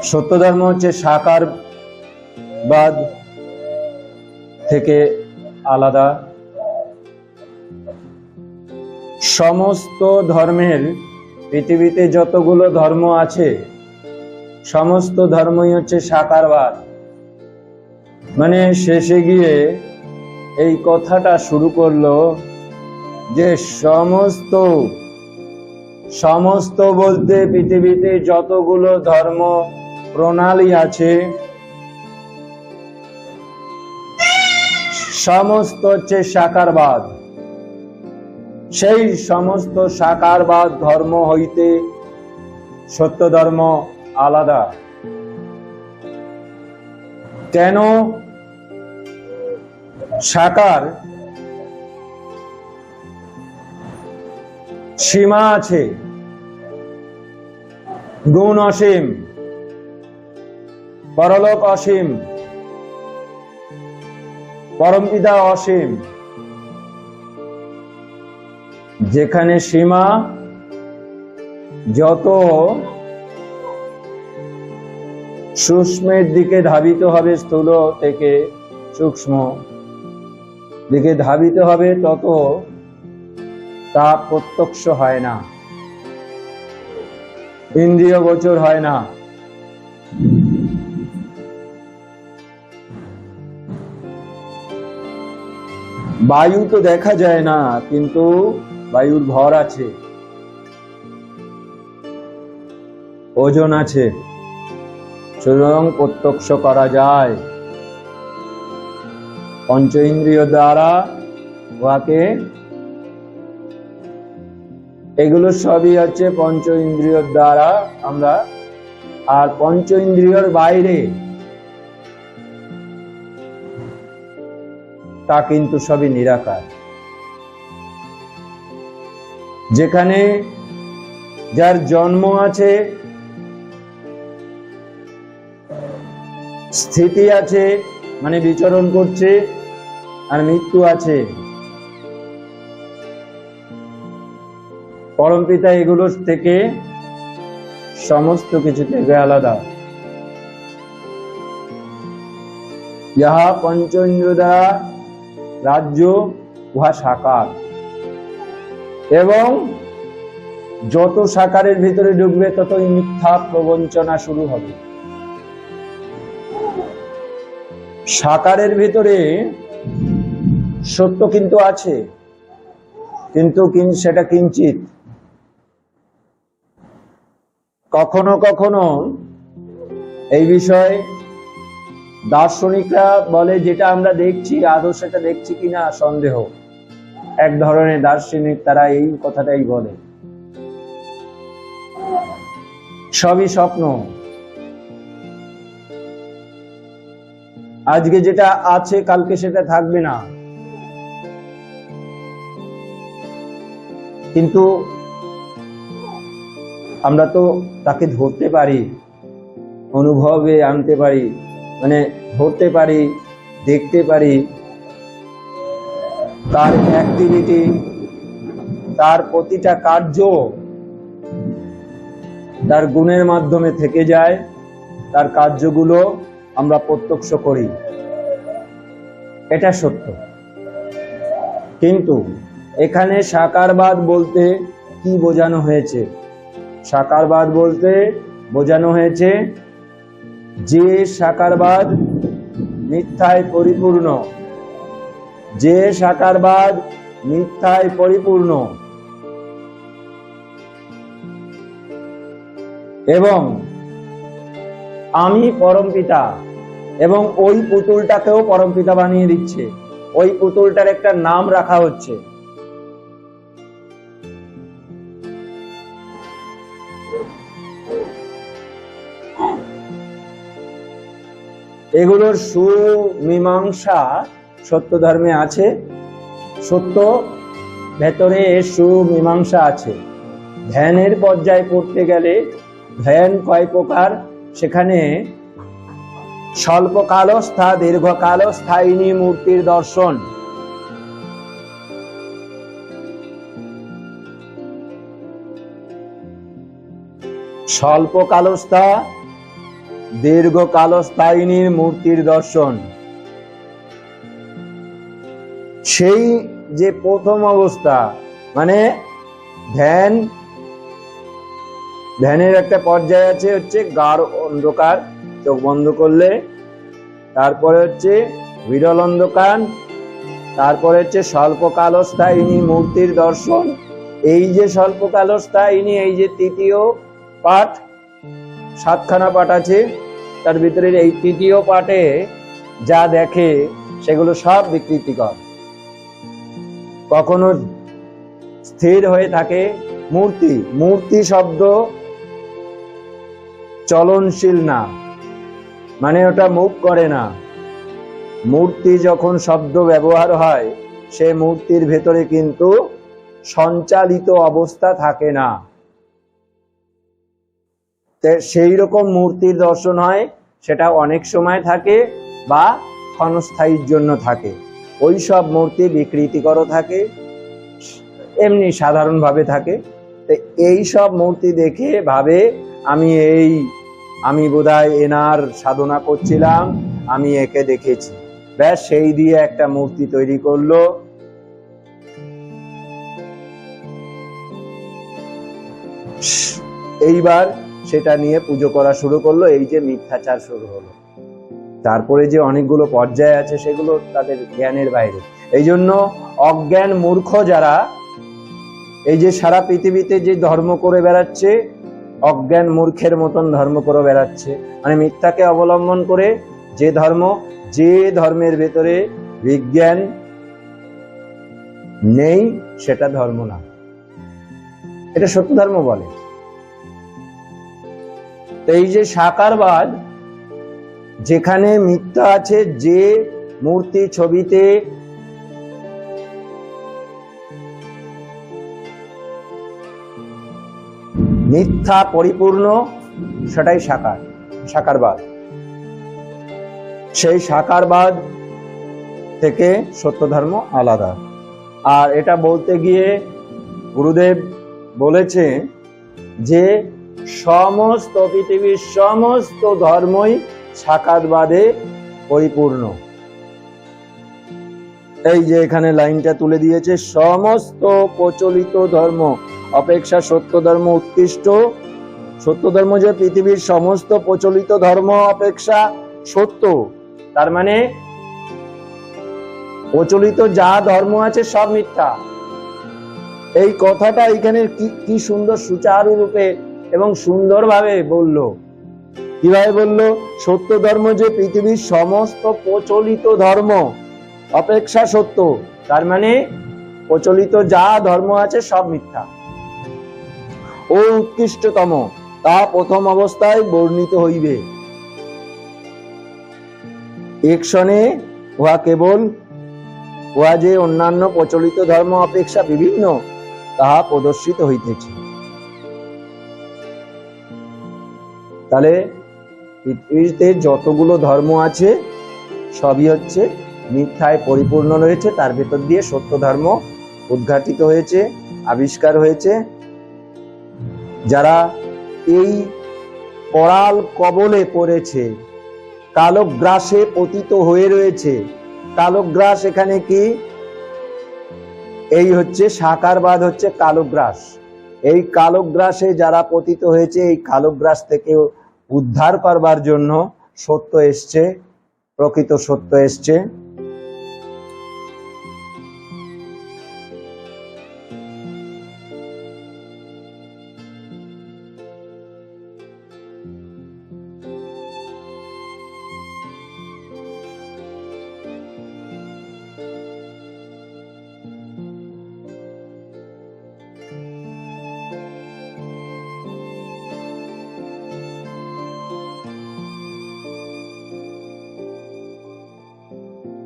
সত্য ধর্ম হচ্ছে সাকারবাদ থেকে আলাদা। সমস্ত ধর্মের, পৃথিবীতে যতগুলো ধর্ম আছে সমস্ত ধর্মই হচ্ছে সাকারবাদ। মানে শেষে গিয়ে এই কথাটা শুরু করলো যে সমস্ত বলতে পৃথিবীতে যতগুলো ধর্ম প্রণালী আছে সমস্ত হচ্ছে সাকারবাদ। সেই সমস্ত সাকারবাদ ধর্ম হইতে সত্য ধর্ম আলাদা। কেন? সাকার সীমা আছে, গুণ অসীম, পরলোক অসীম, পরমপিতা অসীম। যেখানে সীমা, যত সূক্ষ্মের দিকে ধাবিত হবে, স্থূল থেকে সূক্ষ্ম দিকে ধাবিত হবে, তত তা প্রত্যক্ষ হয় না, ইন্দ্রিয় গোচর হয় না। বায়ু তো দেখা যায় না, কিন্তু বায়ুর ভর আছে, ওজন আছে, সুতরাং প্রত্যক্ষ করা যায় পঞ্চ ইন্দ্রিয় দ্বারা উহাকে। এগুলো সবই হচ্ছে পঞ্চ ইন্দ্রিয় দ্বারা আমরা, আর পঞ্চ ইন্দ্রিয়র বাইরে তা কিন্তু সবই নিরাকার। যেখানে যার জন্ম আছে, স্থিতি আছে মানে বিচরণ করছে, আর মৃত্যু আছে, পরমপিতা এগুলোর থেকে সমস্ত কিছু থেকে আলাদা। যাহা পঞ্চ ইন্দ্রিয় দ্বারা রাজ্য, উহা সাকার। এবং যত সাকারের ভিতরে ঢুকবে ততই মিথ্যা প্রবঞ্চনা শুরু হবে। সাকারের ভিতরে সত্য কিন্তু আছে, কিন্তু সেটা কিঞ্চিত। কখনো কখনো এই বিষয়ে দার্শনিকরা বলে, যেটা আমরা দেখছি আদৌ সেটা দেখছি কিনা সন্দেহ। এক ধরনের দার্শনিক, তারা এই কথাটাই বলে, সবই স্বপ্ন। আজকে যেটা আছে কালকে সেটা থাকবে না। কিন্তু আমরা তো তাকে ধরতে পারি, অনুভবে আনতে পারি, মানে ধরতে পারি, দেখতে পারি। তার অ্যাক্টিভিটি, তার প্রতিটা কার্য তার গুণের মাধ্যমে থেকে যায়, তার কার্যগুলো আমরা প্রত্যক্ষ করি, এটা সত্য। কিন্তু এখানে সাকারবাদ বলতে কি বোঝানো হয়েছে? সাকারবাদ বলতে বোঝানো হয়েছে যে সাকারবাদ মিথ্যায় পরিপূর্ণ, যে সাকারবাদ মিথ্যায় পরিপূর্ণ এবং আমি পরমপিতা, এবং ওই পুতুলটাকেও পরমপিতা বানিয়ে দিচ্ছে। ওই পুতুলটার একটা নাম রাখা হচ্ছে। এগুলোর সুমীমাংসা সত্য ধর্মে আছে। সত্য ভেতরে সুমীমাংসা আছে। ধ্যানের পর্যায়ে পড়তে গেলে ধ্যান কয় প্রকার, সেখানে স্বল্পকালস্থা, দীর্ঘকাল স্থায়িনী মূর্তির দর্শন, স্বল্পকালস্থা, দীর্ঘকালস্থায়িনীর মূর্তির দর্শন। সেই যে প্রথম অবস্থা, মানে ধ্যানের একটা পর্যায় আছে, হচ্ছে গাঢ় অন্ধকার, চোখ বন্ধ করলে, তারপরে হচ্ছে বিরল অন্ধকার, তারপরে হচ্ছে স্বল্পকালস্থায়িনী মূর্তির দর্শন। এই যে স্বল্পকালস্থায়িনী, এই যে তৃতীয় পাঠ, 7খানা পাঠ আছে, তার ভিতরে এই তৃতীয় পাঠে যা দেখে সেগুলো সব বিকৃতিকর। কখনো স্থির হয়ে থাকে মূর্তি, মূর্তি শব্দ চলনশীল না, মানে ওটা মুভ করে না। মূর্তি যখন শব্দ ব্যবহার হয়, সে মূর্তির ভেতরে কিন্তু সঞ্চালিত অবস্থা থাকে না। সেই রকম মূর্তির দর্শন হয়, সেটা অনেক সময় থাকে বা ক্ষণস্থায়ীর জন্য থাকে। ওই সব মূর্তি বিকৃতিকর থাকে, এমনি সাধারণভাবে থাকে। এই সব মূর্তি দেখে ভাবে আমি বোধহয় এনার সাধনা করছিলাম, আমি একে দেখেছি, ব্যাস সেই দিয়ে একটা মূর্তি তৈরি করলো। এইবার সেটা নিয়ে পুজো করা শুরু করলো, এই যে মিথ্যাচার শুরু হলো। তারপরে যে অনেকগুলো পর্যায় আছে, সেগুলো তাদের জ্ঞানের বাইরে। এই জন্য অজ্ঞান মূর্খ যারা এই যে সারা পৃথিবীতে যে ধর্ম করে বেড়াচ্ছে, অজ্ঞান মূর্খের মতন ধর্ম করে বেড়াচ্ছে, মানে মিথ্যাকে অবলম্বন করে যে ধর্মের ভেতরে বিজ্ঞান নেই, সেটা ধর্ম না, এটা সত্য ধর্ম বলে। এই যে সাকারবাদ, যেখানে মিথ্যা আছে, যে মূর্তি ছবিতে মিথ্যা পরিপূর্ণ, সেটাই সাকারবাদ। সেই সাকারবাদ থেকে সত্য ধর্ম আলাদা। আর এটা বলতে গিয়ে গুরুদেব বলেছে যে সমস্ত পৃথিবীর সমস্ত ধর্মই সাকারবাদে পরিপূর্ণ। এই যে এখানে লাইনটা তুলে দিয়েছে, সমস্ত প্রচলিত ধর্ম অপেক্ষা সত্য ধর্ম উৎকৃষ্ট। সত্য ধর্ম যে পৃথিবীর সমস্ত প্রচলিত ধর্ম অপেক্ষা সত্য, তার মানে প্রচলিত যা ধর্ম আছে সব মিথ্যা। এই কথাটা এখানে কি সুন্দর সুচারু রূপে এবং সুন্দরভাবে বললো। কিভাবে বললো? সত্য ধর্ম যে পৃথিবীর সমস্ত প্রচলিত ধর্ম অপেক্ষা সত্য, তার মানে প্রচলিত যা ধর্ম আছে সব মিথ্যা। ও উৎকৃষ্টতম, তা প্রথম অবস্থায় বর্ণিত হইবে। একশনে উহা যে অন্যান্য প্রচলিত ধর্ম অপেক্ষা বিভিন্ন, তাহা প্রদর্শিত হইতেছে। তাহলে পৃথিবীতে যতগুলো ধর্ম আছে সবই হচ্ছে মিথ্যায় পরিপূর্ণ রয়েছে, তার ভেতর দিয়ে সত্য ধর্ম উদ্ঘাটিত হয়েছে, আবিষ্কার হয়েছে। যারা এই করাল কবলে পড়েছে, কালগ্রাসে পতিত হয়ে রয়েছে, কালগ্রাস এখানে কি? এই হচ্ছে সাকারবাদ, হচ্ছে কালগ্রাস। এই কালগ্রাসে যারা পতিত হয়েছে, এই কালগ্রাস থেকে উদ্ধার করবার জন্য সত্য এসছে, প্রকৃত সত্য এসছে।